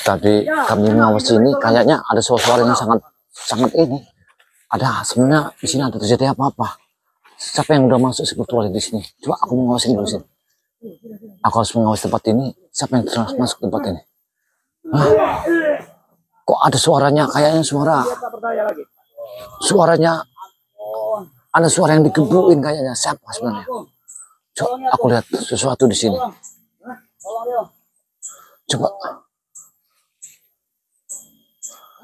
Tadi kami mengawasi ini kayaknya ada suara yang sangat ini. Ada sebenarnya di sini ada terjadi apa-apa. Siapa yang udah masuk spiritual di sini? Coba aku mengawasi dulu sini. Aku harus mengawasi tempat ini. Siapa yang telah masuk tempat ini? Hah? Kok ada suaranya? Kayaknya suaranya ada suara yang digebukin kayaknya. Siapa sebenarnya? Coba aku lihat sesuatu di sini.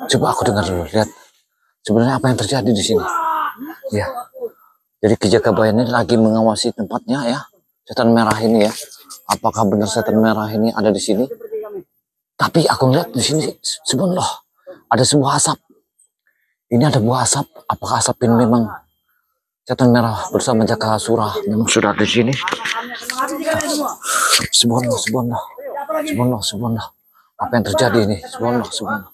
Coba aku dengar dulu, lihat sebenarnya apa yang terjadi di sini. Ya, jadi Kijakabayan ini lagi mengawasi tempatnya ya, setan merah ini ya. Apakah benar setan merah ini ada di sini? Tapi aku lihat di sini, subhanallah, ada sebuah asap. Ini ada buah asap. Apakah asap ini memang setan merah bersama Jakasura memang sudah di sini? Subhanallah. Apa yang terjadi ini? Subhanallah.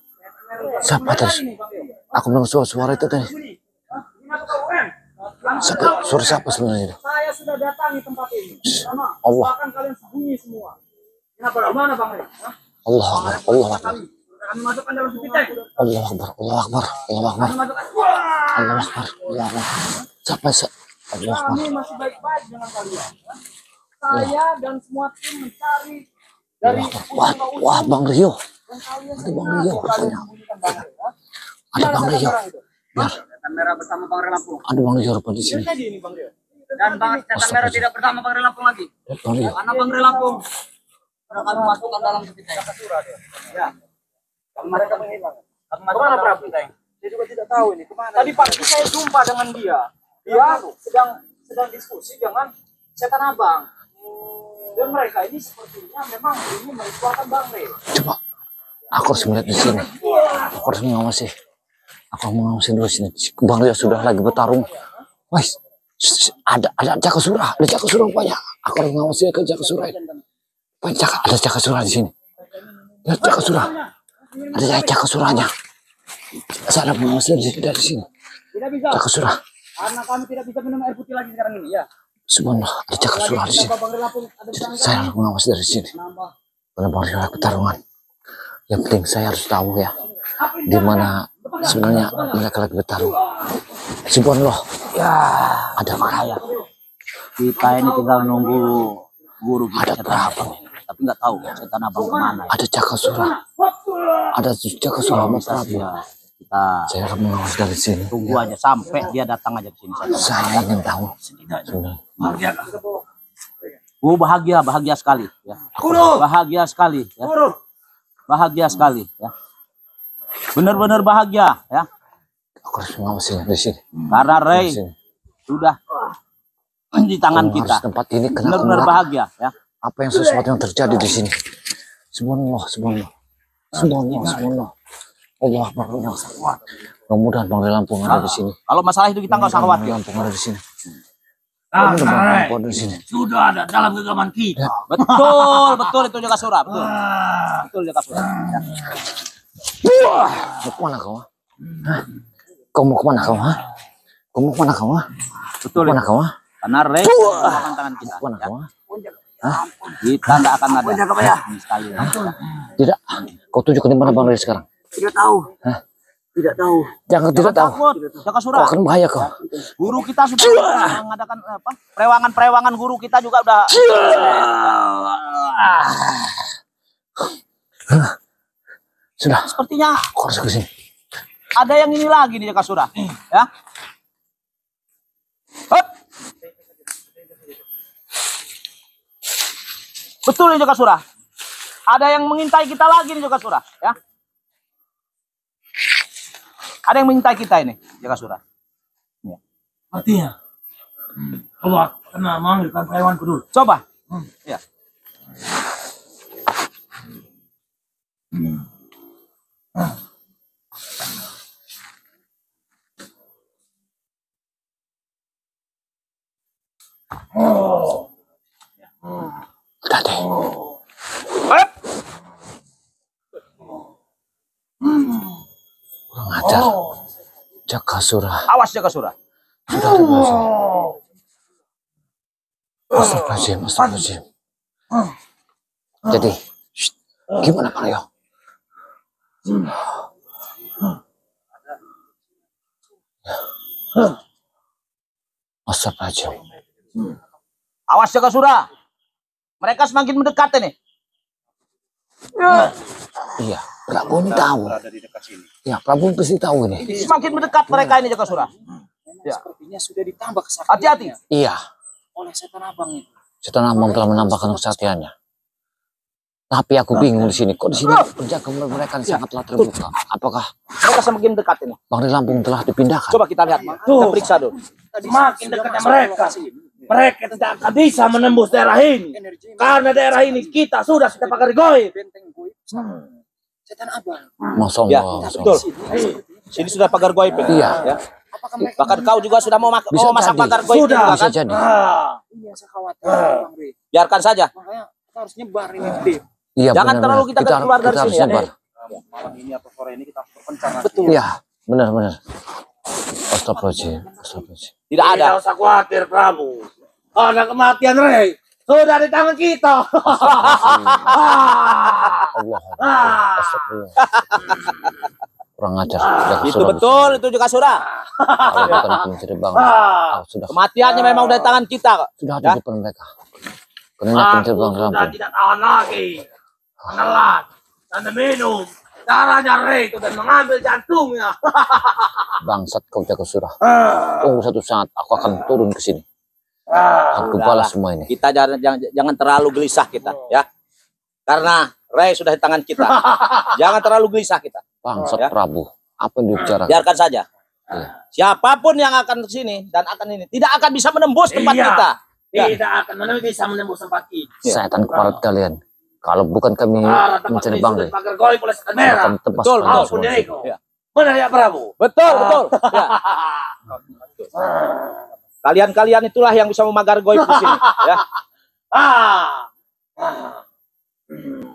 Siapa tadi? Aku mendengar suara itu tadi. Suara siapa sebenarnya itu? Saya sudah datangi tempat ini. Allah. Bahkan kalian sembunyi semua. Kenapa? Mana Bang? Allah Akbar. Kami masukkan dalam sepiteng. Allah Akbar. Siapa sih? Allah Akbar. Kami masih baik-baik dengan kalian. Saya dan semua tim mencari dari Wah, Bang Rio. Ada Bang Rio rupanya. Ada Bang Rio. Biar. Setan merah bersama Bang Relampung. Ada Bang Rio rupanya di sini. Dan Bang Setan merah tidak bersama Bang Relampung lagi. Bang Rio. Karena Bang Relampung sudah kami masukkan dalam sepiteng. Ya. Mereka menghilang. Kemana Prabu? Saya juga tidak tahu ini kemana. Tadi pagi saya jumpa dengan dia. Dia sedang diskusi dengan setan abang. Dan mereka ini sepertinya memang ini meritualkan Bang Re. Coba, aku harus melihat di sini. Aku harus mengawasi. Aku mengawasi dulu sini. Bang Rio sudah lagi bertarung. Wah, ada Jakasura, banyak. Aku harus mengawasi ke Jakasura. Ada Jakasura di sini. Lihat Jakasura. Ada Jakasuranya. Saya ada mengawasi dari sini. Tidak bisa. Jakasura. Karena kami tidak bisa minum air putih lagi sekarang ini, ya. Subhanallah, ada Jakasura di sini. Saya harus mengawasi dari sini. Benar-benar ada pertarungan. Yang penting saya harus tahu ya, di mana sebenarnya mereka lagi bertarung. Subhanallah, ya ada bahaya. Kita ini tinggal nunggu guru kita. Ada berapa? Tapi nggak tahu setan abang kemana. Ada Jakasura. Ada Jakasura Mas Prabu. Saya harus mengawasi dari sini. Tunggu aja sampai dia datang aja ke sini. Saya ingin tahu. Bahagia sekali ya. Bahagia sekali ya. Bahagia sekali ya. Benar-benar bahagia ya. Aku harus mengawasinya di sini. Karena Ray sudah di tangan kita. Tempat ini benar-benar bahagia ya. Apa yang sesuatu yang terjadi di sini? Subhanallah. Allah Akbar. Mudah-mudahan Bang Relampung ada di sini. Kalau masalah itu kita nggak usah khawatir. Relampung ada di sini. Sudah ada dalam genggaman kita. Betul itu Jakasura. Betul Jakasura. Mau kemana kau? Kau mau kemana kau? Betul. Kemana kau? Karena Ray tangan kita. Kemana kau? Kita nggak akan ada sekali. Tidak. Kau tunjukkan di mana Bang Ray sekarang? Tidak tahu. Tidak tahu. Jangan tidak tahu. Jakasura. Kau akan bahaya kau. Guru kita sudah mengadakan apa? Perewangan guru kita juga udah. Sudah. Sepertinya Kau harus ke sini. ada yang ini lagi di Jakasura. Ya. Hop. Betul ini Jakasura. Ada yang mengintai kita lagi nih Jakasura, ya. Ada yang mengintai kita ini, Jakasura. Ya. Artinya, coba kena manggilkan hewan dulu. Coba. Ya. Udah deh. Kurang ajar. Jakasura. Awas Jakasura. Sudah ada Astagfirullahaladzim. Jadi, gimana Pak Rio? Astagfirullahaladzim. Awas Jakasura. Mereka semakin mendekat ini. Iya, Prabu ini tahu. Ya, Prabu pasti tahu ini. Semakin mendekat mereka ini Jakasura. Ya. Sepertinya sudah ditambah kesaktiannya. Hati-hati. Iya, Oleh setan abang itu. setan abang telah menambahkan kesaktiannya. Tapi aku bingung di sini. Kok di sini penjaga mereka sangatlah terbuka? Apakah Mereka semakin dekat ini. Bangli Lampung telah dipindahkan? Coba kita lihat. Kita periksa dulu. Semakin dekatnya mereka tidak akan bisa menembus daerah ini. Karena daerah ini kita sudah pagar goib. Benteng goib. Setan abang. Masya Ya, Allah. betul. Sini sudah pagar goib. Iya. Ya. Bahkan kau juga sudah mau Bisa masak jadi. pagar goib Sudah, juga, Bisa kan? jadi. Iya, saya khawatir Bang Ri. Biarkan saja. Makanya kita harus nyebar ini, Dim. Iya, Jangan benar, terlalu benar. kita keluar dari harus sini, ya. nyebar. Malam ini atau sore ini kita harus berpencar. Betul. Iya, benar. Astagfirullahaladzim. Astagfirullahaladzim. Tidak ada. Tidak usah khawatir, Prabu. Karena kematian Rey sudah di tangan kita. Allah. Astagfirullah. Kurang ajar. Itu betul, itu Jakasura. Kalau bukan pencuri bang. Sudah Kematiannya memang udah di tangan kita kok. sudah Ya. di depan mereka. Karena pencuri bang Sudah Lampung. tidak tahan lagi. Menelan dan minum darahnya Rey itu dan mengambil jantungnya. Bangsat kau Jakasura. Tunggu satu saat aku akan turun ke sini. Aku balas semua ini. Kita jangan terlalu gelisah kita, ya. Karena Rey sudah di tangan kita. Jangan terlalu gelisah kita. Bangsat Ya. Prabu. Apa yang dibicarakan? Biarkan saja. Iya. Siapapun yang akan ke sini dan akan ini tidak akan bisa menembus tempat Iya. kita. Ya. Tidak akan bisa menembus tempat ini. Setan keparat kalian. Kalau bukan kami mencari bangli, Pagar goib oleh setan merah. akan tebas Betul, kalian betul. semua. Diego. Ya. Benar ya, Prabu? Betul. Ya. Kalian itulah yang bisa memagar goib di sini, ya.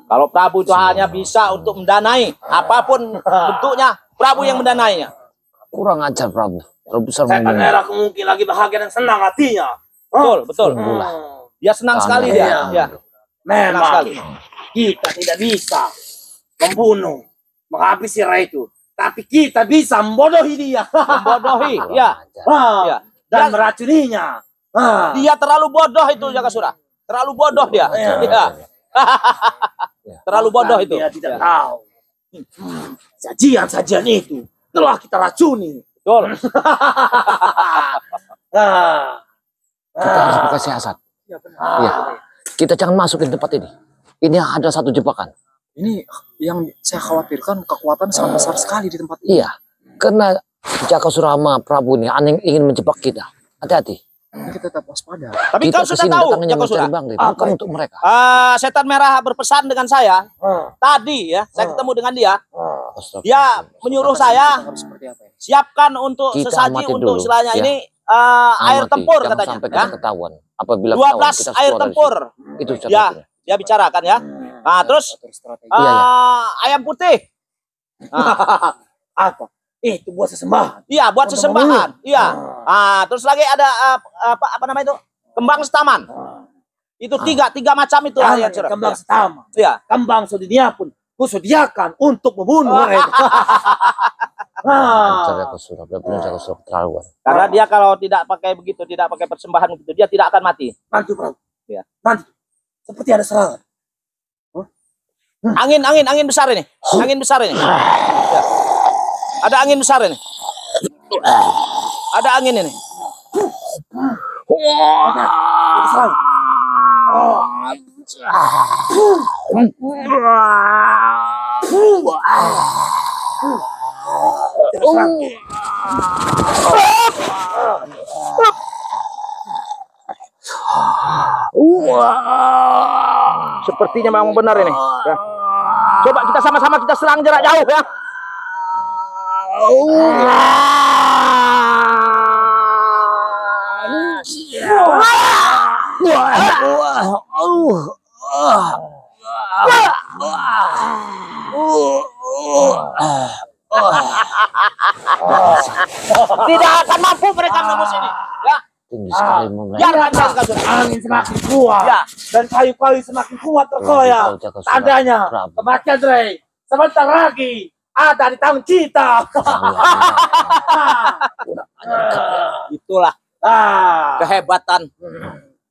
Kalau Prabu itu hanya bisa untuk mendanai apapun bentuknya, Prabu yang mendanainya. Kurang ajar Prabu. Terlalu besar Setan ngomong. merah mungkin lagi bahagia dan senang hatinya. Betul. Dia senang sekali dia. Iya. Ya. Senang Memang sekali. kita tidak bisa membunuh, menghabisi Rey itu. Tapi kita bisa membodohi dia. Membodohi, ya. Ya. Dan meracuninya. Dia terlalu bodoh itu Jakasura. Terlalu bodoh dia. Iya. Ya. Terlalu bodoh itu. Dia tidak tahu. Sajian-sajian itu telah kita racuni. Betul. Kita harus pakai siasat. Iya. Kita jangan masukin tempat ini. Ini ada satu jebakan. Ini yang saya khawatirkan, kekuatan sangat besar sekali di tempat ini. Iya. Karena Jakasura sama Prabu ini ingin menjebak kita. Hati-hati. Ini kita tetap waspada. Tapi Kita kau sudah kesini tahu datangnya Jakasura. mencari bangli, bukan untuk mereka. Setan merah berpesan dengan saya tadi ya. Saya ketemu dengan dia. Astagfirullah. Dia menyuruh saya Harus seperti apa ya? siapkan untuk Kita sesaji amati untuk dulu, istilahnya ya. ini air Amati, tempur jangan katanya. sampai Ya. kita ketahuan. Apabila 12 ketahuan, kita air keluar dari tempur. sini. Itu Ya, satu-satunya. dia bicarakan ya. Nah, terus Strategi. Iya, ayam putih. Apa? Itu buat sesembahan. Iya, buat Untuk sesembahan. memenuhi. Iya. Terus lagi ada apa namanya itu? Kembang setaman. Itu tiga macam itu lah yang cerah. Kembang setama. Iya. Kembang sudinia pun kusediakan untuk membunuh mereka. Jakasura, benar-benar Jakasura keterlaluan. Karena dia kalau tidak pakai begitu, tidak pakai persembahan begitu, dia tidak akan mati. Nanti, Bro. Iya. Nanti. Seperti ada serangan. Angin besar ini. Angin besar ini. Ya. Ada angin besar ini. Ada angin ini. Ada serangan. Sepertinya memang benar ini. Ya. Coba kita sama-sama kita serang jarak jauh ya. Tidak akan mampu mereka menembus ini. Ya. Tinggi sekali mulai. Biarkan saya kasih. Angin semakin kuat. Ya. Dan kayu-kayu semakin kuat terkoyak. Jakasura, Tandanya Prabu. kematian Rey sebentar lagi ada di tangan kita. Itulah kehebatan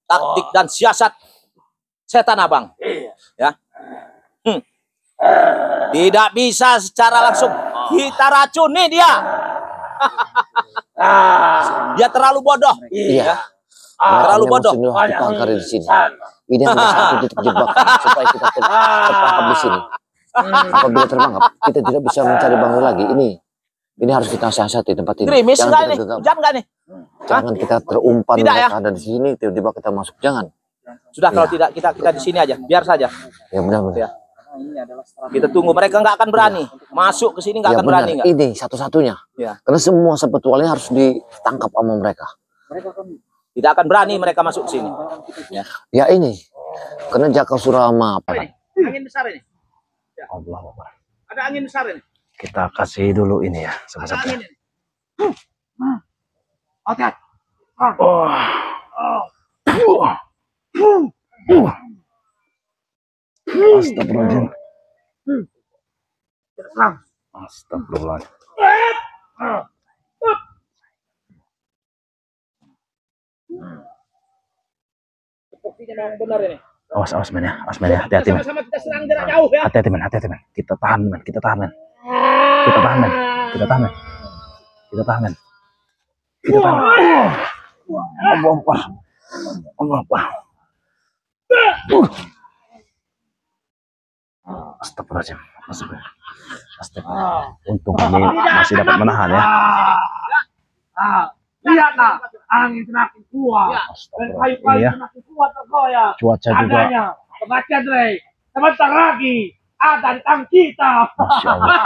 taktik dan siasat setan abang. Ya. Tidak bisa secara langsung kita racuni dia. Dia terlalu bodoh. Iya. Terlalu bodoh. Kita angkat di sini. Ini adalah satu titik jebakan supaya kita terperangkap di sini. Apabila terperangkap, kita tidak bisa mencari Bangli lagi. Ini harus kita siasati tempat ini. Gerimis Jangan enggak kita nih? gegabah. Jangan enggak nih? Jangan kita terumpan Tidak, mereka ya? ada di sini, tiba-tiba kita masuk. Jangan. Sudah kalau tidak kita di sini aja, biar saja. Ya benar-benar. Ya. Kita tunggu, mereka nggak akan berani masuk ke sini, nggak Ya akan benar. berani nggak? Ini satu-satunya. Ya. Karena semua sebetulnya harus ditangkap sama mereka. Tidak akan berani mereka masuk ke sini. Ya. Ya ini. Karena Jaka Surama. Angin besar ini. Ya. Allah Akbar. Ada angin besar ini. Kita kasih dulu ini ya. Ada angin ini. Oke. Astagfirullahaladzim. Astagfirullahaladzim. Sepertinya memang benar ini. Awas men ya. Hati-hati men. Sama-sama kita serang jarak jauh ya. Hati-hati men. Kita tahan men. Kita tahan men. Allah Akbar. Astagfirullahaladzim. Untung kami masih dapat menahan ya. Lihatlah, angin semakin kuat dan kayu-kayu Iya. semakin kuat tergoyah. Cuaca juga. Adanya kematian Rey sebentar lagi ada di tangan kita. Masya Allah.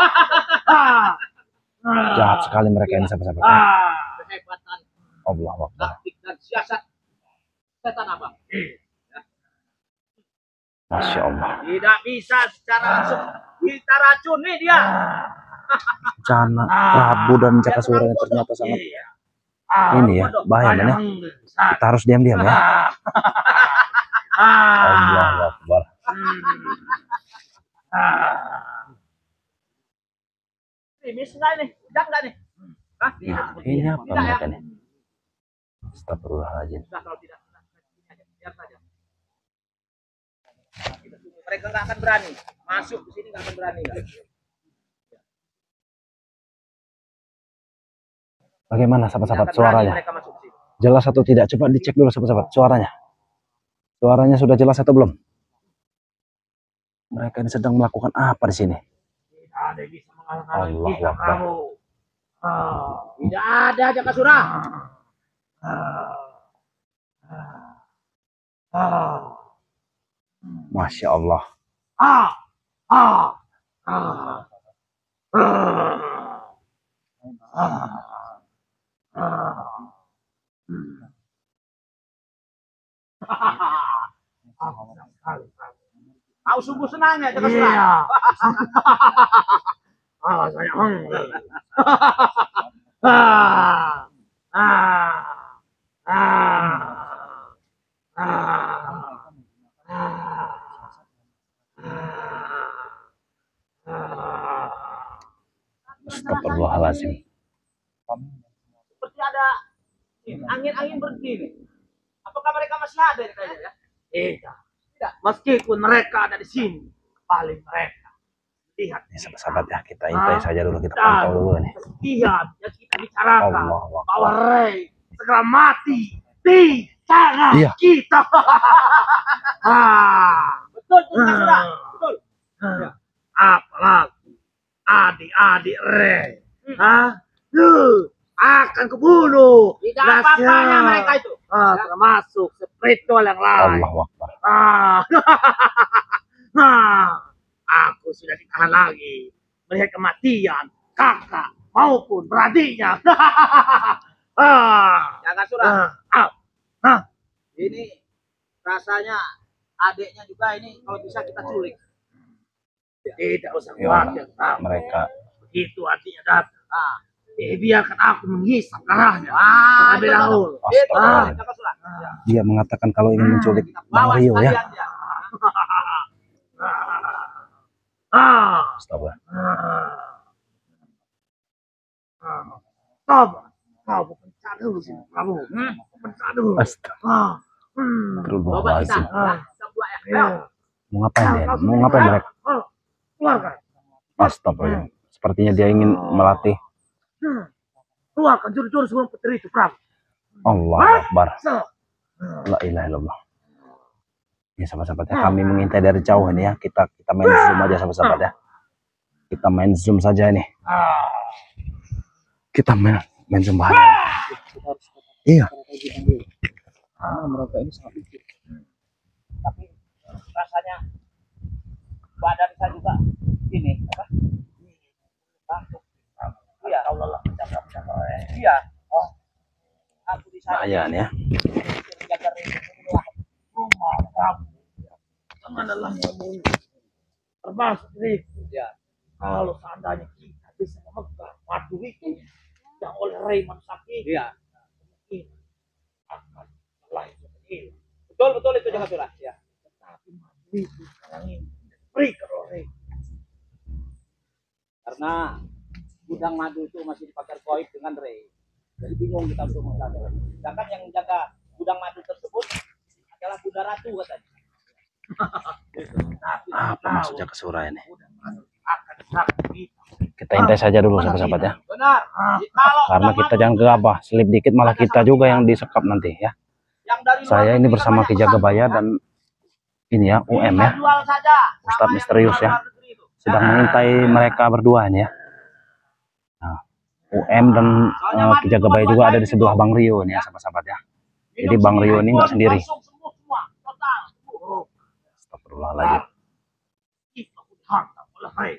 Jahat sekali mereka ini sahabat-sahabat. Kehebatan Allah Akbar. taktik dan siasat setan abang. Masya Allah. Tidak bisa secara langsung kita racuni dia. Rencana Prabu dan Jaka Surya ini ternyata sangat ini ya, bahaya men ya. Kita harus diam-diam ya. Allah Akbar. Gerimis enggak nih? Jangan enggak nih? Hah? Nah, ini apa Tidak ya? mereka nih? Astagfirullahaladzim. Sudah kalau tidak, biar saja. Kita tunggu. Mereka nggak akan berani masuk ke sini, nggak akan berani. Bagaimana Nggak sahabat-sahabat akan berani suaranya? mereka masuk ke sini. Jelas atau tidak? Coba dicek dulu sahabat-sahabat suaranya. Suaranya sudah jelas atau belum? Mereka ini sedang melakukan apa di sini? Ada yang bisa mengalahkan Allah kita, Akbar. kamu. Tidak ada Jaka Surah. Masya Allah. Kau sungguh senang ya Jaka Surah. Iya. Saya hungry. Astagfirullahaladzim. Seperti ada angin-angin berdiri. Apakah mereka masih ada di kayaknya ya? Tidak. Meskipun mereka ada di sini, paling mereka lihat Ini sahabat-sahabat ya, kita intai saja dulu, kita pantau dulu nih. lihat yang kita bicarakan Allah Akbar. bahwa Rey segera mati di tangan Iya. kita. Betul, Jaka Surah. Betul. Apalagi adik-adik Rey, lu akan kebunuh. Tidak apa-apanya Gasnya. mereka itu. Termasuk spiritual yang lain. Allah Akbar. Aku sudah ditahan lagi melihat kematian kakak maupun beradiknya. Jaka Surah. Ini rasanya adiknya juga ini kalau bisa kita culik. Tidak usah Ya, khawatir. mereka Begitu adiknya datang, biarkan aku menghisap darahnya. Terlebih Itu, dahulu. Itu, Astagfirullah. Jaka Surah. dia mengatakan kalau ingin menculik Kita Bang bawa Rio ya. sekalian dia. Astagfirullah. Astagfirullahaladzim. Mau ngapain dia? Mau ngapain mereka? Astagfirullah. Sepertinya dia ingin melatih. Keluarkan juru-juru sebelum putri itu, Prabu. Allah Akbar. La ilaha illallah. Ya sahabat-sahabat ya, kami mengintai dari jauh ini ya. Kita main zoom aja sahabat-sahabat ya. Kita main zoom saja ini. Kita main zoom bahaya. Iya. Karena mereka ini sangat lucu. Tapi rasanya badan saya juga ini apa? Iya. Iya. Aku di sana. Bahaya nih ya. Jangan adalah ngomong termasuk itu. Ya. Kalau seandainya kita bisa memegang madu itu yang oleh Rayman Sakti, Iya. mungkin akan lain seperti itu. Betul itu jangan curah. Ya. Tetapi madu itu sekarang ini berikan oleh Karena gudang madu itu masih dipakai koib dengan Ray. Jadi bingung kita untuk mengajar. Sedangkan yang menjaga gudang madu tersebut adalah Bunda Ratu katanya. Apa maksud Jaka Sura ini? akan sakti. Kita intai saja dulu sahabat-sahabat ya. Benar. Kalau Karena kita jangan gegabah, selip dikit malah kita juga yang disekap nanti ya. yang dari luar Saya ini negeri bersama banyak Ki Jaga pesan, Bayar dan ini ya UM ya, jual saja. Ustadz Sama yang misterius di ya, luar negeri itu. sedang mengintai mereka berdua ini ya. Nah, UM dan Ki Jaga Bayar juga ada di sebelah Bang Rio ini ya sahabat-sahabat ya. Jadi Bang Rio ini nggak sendiri. Langsung semua, total. Astagfirullahaladzim. Kita dihantam oleh Ray.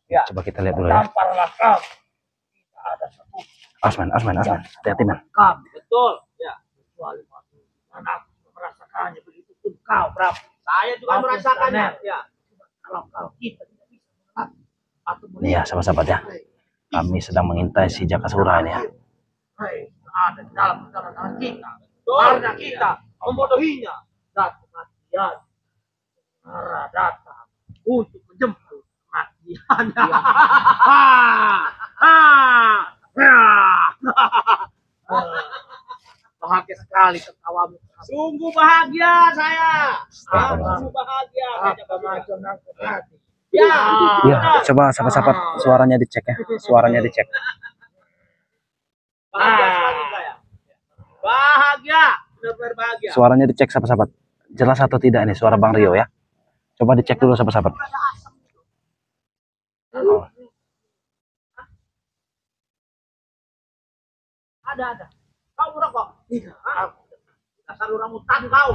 Ya. Coba kita lihat dulu ya. Tamparlah kami. Kita ada satu Asman, hati-hati man. kami. Betul. Ya. Kecuali madu. Dan aku merasakannya begitu pun kau, Prabu. Saya juga merasakannya. Ya. Kalau kita tidak bisa mengatasi atau Ini ya sahabat-sahabat ya. Kami sedang mengintai si Jaka Sura ini ya. Ray ada di dalam tangan kita. Karena kita membodohinya dan kematian. Para datang untuk menjemput kematiannya. Bahagia sekali tertawamu. Sungguh bahagia saya. Astagfirullah. Sungguh bahagia. Apa macam nangkep hati. Ya. Iya, coba sahabat-sahabat suaranya dicek ya. Suaranya dicek. Bahagia sekali saya. Bahagia. Benar-benar bahagia. Suaranya dicek sahabat-sahabat. Jelas atau tidak nih suara Bang Rio ya? Coba dicek dulu sahabat-sahabat. Ada. Kau merokok? Tidak. Dasar orang hutan kau.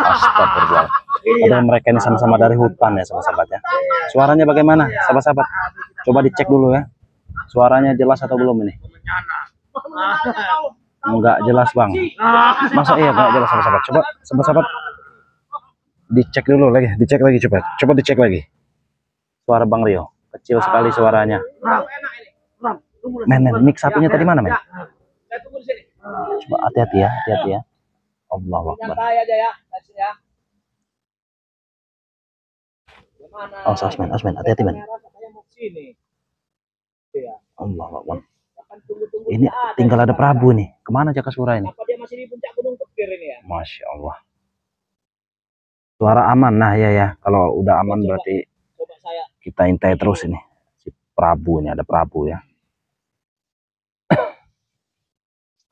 Astagfirullah. Padahal mereka ini sama-sama dari hutan ya sahabat-sahabat ya. Suaranya bagaimana sahabat-sahabat? Coba dicek dulu ya. Suaranya jelas atau belum ini? Enggak jelas Bang. Masa iya enggak jelas sahabat-sahabat? Coba sahabat-sahabat dicek dulu lagi, coba dicek lagi. Suara Bang Rio, kecil sekali suaranya. Men, mic satunya tadi mana men? Saya tunggu di sini. Coba hati-hati ya. Allahu Akbar. Nyantai aja ya. Ya. Gimana? Oh, Asmen, hati-hati men. Saya mau sini. Ya. Allahu Akbar. Akan tunggu-tunggu Ini dia ada. tinggal ada Prabu nih. Kemana Jaka Sura ini? Apa dia masih di puncak gunung Kepir ini ya? Masya Allah. Suara aman, nah ya. Kalau udah aman berarti Coba saya. kita intai terus ini. Si Prabu ini ada Prabu ya.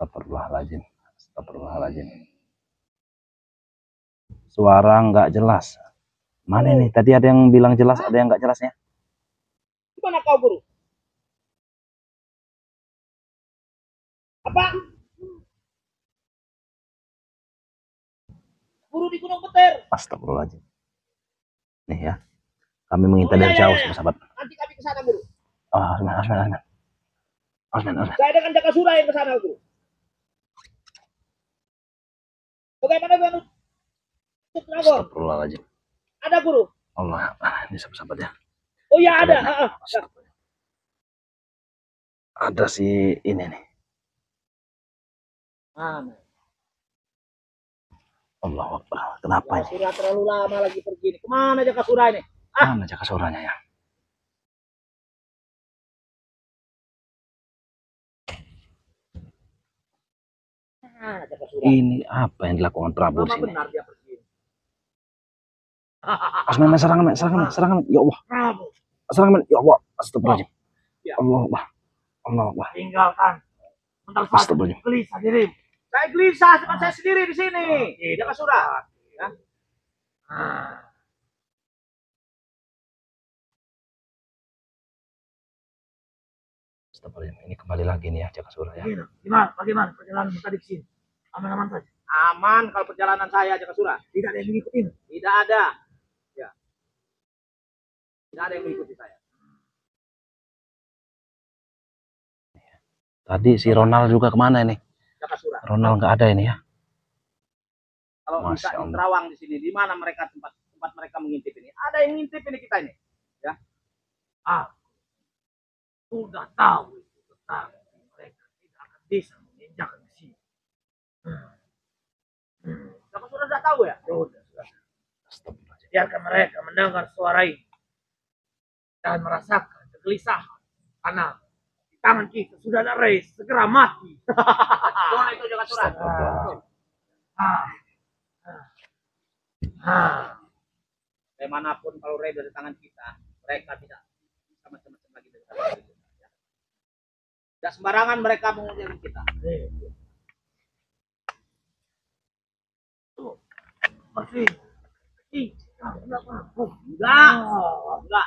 Astagfirullahaladzim. Suara nggak jelas. Mana ini? Tadi ada yang bilang jelas, ada yang nggak jelasnya. Gimana kau guru? Apa? Guru di Gunung Petir. Astagfirullahaladzim. Nih ya. Kami mengintai dari jauh sahabat. Nanti kami ke sana guru. Oh, Asmen. Saya dengan Jaka Sura yang ke sana guru. Bagaimana dengan Ustaz Nagor? Astagfirullahaladzim. Ada guru? Allah, ini sahabat ya. Oh ya ada. Ada si ini nih. Mana? Allahu Akbar. Kenapa Jaka ini? Sura terlalu lama lagi pergi ini. Kemana Jaka Sura ini? Mana Jaka Suranya ya? Nah, Jaka Surah. Ini apa yang dilakukan Prabu di Mama sini? benar dia pergi. Asman, serangan, men, serangan, men, serangan, men. Ya Allah, Prabu, serangan, men. Ya Allah, astagfirullahaladzim. Ya. Allah Allah, Allah Allah. tinggalkan. Bentar saja, Astagfirullahaladzim. gelisah dirimu. Saya gelisah, cuma saya sendiri di sini. Jaka Surah. Ya. Astagfirullahaladzim. Ini kembali lagi nih ya, Jaka Surah ya. Bagaimana perjalanan tadi ke sini? Aman-aman saja. Aman kalau perjalanan saya Jaka Surah. Tidak ada yang mengikuti. Tidak ada. Ya. Tidak ada yang mengikuti saya. Tadi si Ronald juga kemana ini? Jaka Surah. Ronald nggak ada ini ya. Kalau Masya bisa di Allah. Terawang di sini, di mana mereka tempat mereka mengintip ini? Ada yang ngintip ini kita ini, ya? Sudah tahu, tetapi mereka tidak akan bisa menginjak di sini. Jaka Surah sudah tahu ya? Sudah. Astagfirullahaladzim. Biarkan mereka mendengar suara ini dan merasakan kegelisahan karena di tangan kita sudah ada Rey segera mati. Boleh itu Jaka Surah. Bagaimanapun kalau Rey dari tangan kita, mereka tidak bisa macam-macam lagi dari tangan kita. Ya. Tidak sembarangan mereka menguji kita. Masih. Enggak.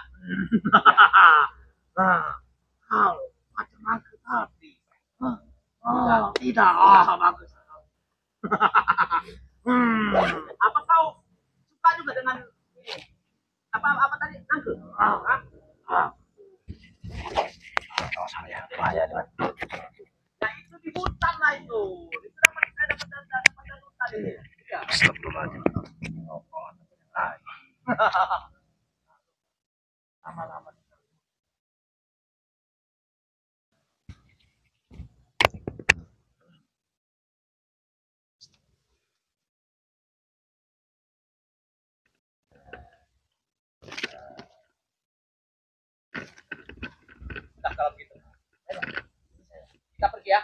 Kau macam aku tadi. Tidak. Bagus. Apa kau suka juga dengan ini? Apa tadi? Nangke? Oh, saya bahaya nih, man. Nah itu di hutan lah itu. Itu dapat dari hutan ini. Ya. Astagfirullahaladzim. Lama-lama. Nah kalau begitu, kita pergi ya.